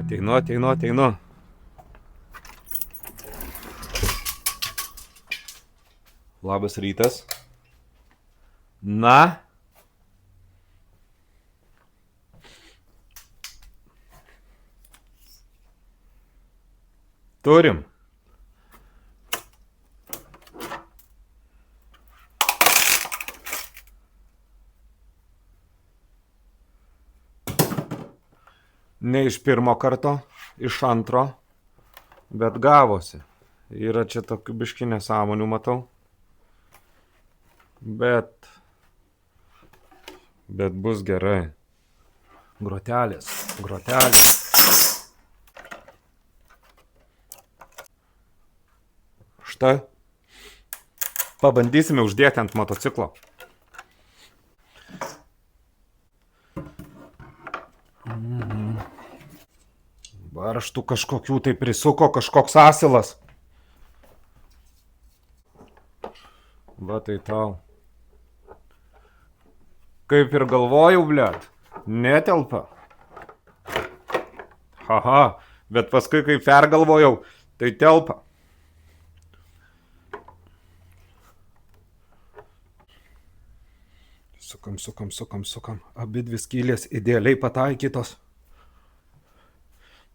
Ateinu. Labas rytas. Na? Turim. Ne iš pirmo karto, iš antro, bet gavosi. Yra čia tokių biškį nesąmonių, matau. Bet bus gerai. Grotelės. Štai. Pabandysime uždėti ant motociklo. Varžtų kažkokių tai prisuko kažkoks asilas. Va tai tau. Kaip ir galvojau, blet, netelpa. Haha, bet paskui kai pergalvojau, tai telpa. Sukam. Abidvi skylės idealiai pataikytos.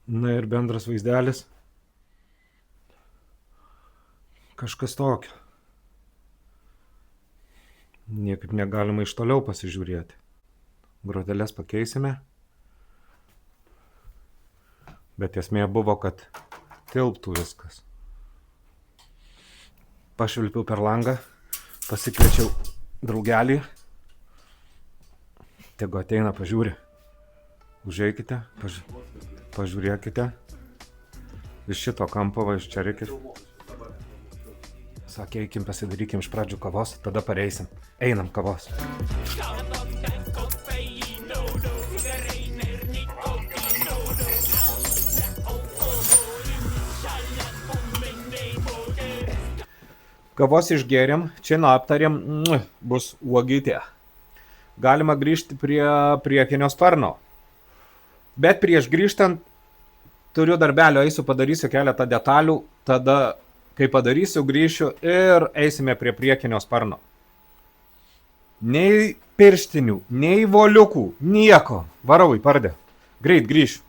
Na ir bendras vaizdelis. Kažkas tokio. Niekaip negalima iš toliau pasižiūrėti. Groteles pakeisime. Bet esmė buvo, kad tilptų viskas. Pašvilpiau per langą, pasikviečiau draugelį. Tegu ateina, pažiūri. Užeikite, pažiūrėkite. Iš šito kampo, va iš čia reikės. Sakė, eikim, pasidarykim iš pradžių kavos, tada pareisim. Einam kavos. Kavos išgėrėm, činą aptarėm, bus uogytė. Galima grįžti prie priekinio sparno. Bet prieš grįžtant, turiu darbelio, eisiu, padarysiu keletą detalių, tada, kai padarysiu, grįšiu ir eisime prie priekinio sparno. Nei pirštinių, nei voliukų, nieko. Varau į pardę. Greit grįšiu.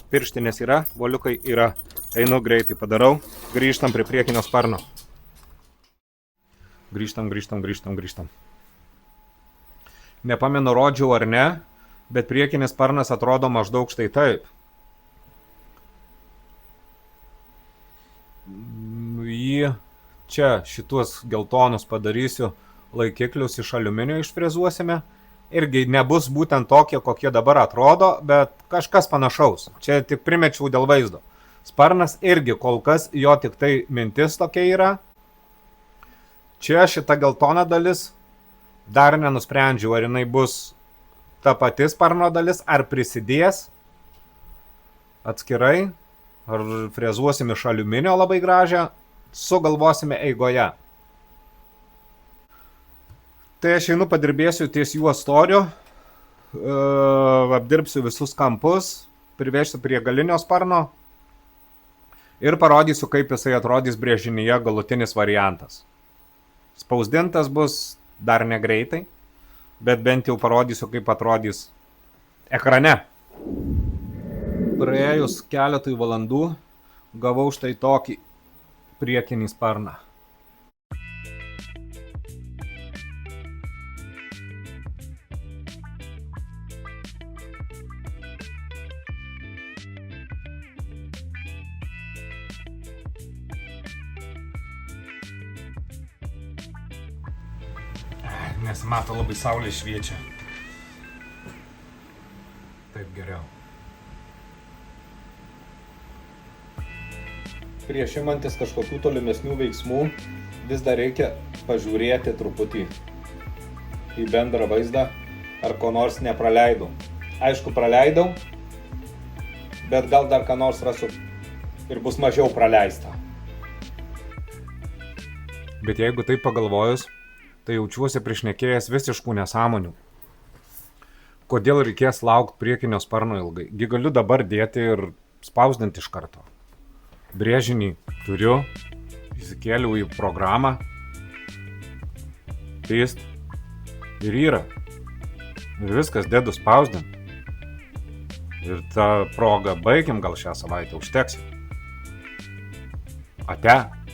Pirštinės yra, voliukai yra. Einu greitai, padarau. Grįžtam prie priekinio sparno. Grįžtam. Nepamenu, rodžiau ar ne, bet priekinis sparnas atrodo maždaug štai taip. Jį čia šitus geltonus padarysiu laikiklius iš aliuminio išfrezuosime. Irgi nebus būtent tokie, kokie dabar atrodo, bet kažkas panašaus. Čia tik primečiau dėl vaizdo. Sparnas irgi kol kas, jo tik tai mintis tokia yra. Čia šita geltona dalis, dar nenusprendžiau, ar jinai bus ta pati sparno dalis, ar prisidės atskirai, ar frezuosim iš aliuminio labai gražią, sugalvosime eigoje. Tai aš einu padirbėsiu ties juo storiu, apdirbsiu visus kampus, privešiu prie galinio sparno ir parodysiu, kaip jisai atrodys brėžinyje galutinis variantas. Spausdintas bus dar negreitai, bet bent jau parodysiu, kaip atrodys ekrane. Praėjus keletui valandų gavau štai tokį priekinį sparną. Nesimato, labai saulė šviečia. Taip geriau. Prieš imantis kažkokių tolimesnių veiksmų vis dar reikia pažiūrėti truputį į bendrą vaizdą, ar ko nors nepraleidau. Aišku, praleidau, bet gal dar ką nors rasiu ir bus mažiau praleista. Bet jeigu taip pagalvojus, tai jaučiuosi prišnekėjęs visiškų nesąmonių. Kodėl reikės laukti priekinio sparno ilgai? Gi galiu dabar dėti ir spausdinti iš karto. Brėžinį turiu, įsikėliau į programą, paste ir yra. Ir viskas, dedu spausdinti. Ir tą progą baigiam gal šią savaitę, užteks. Ate.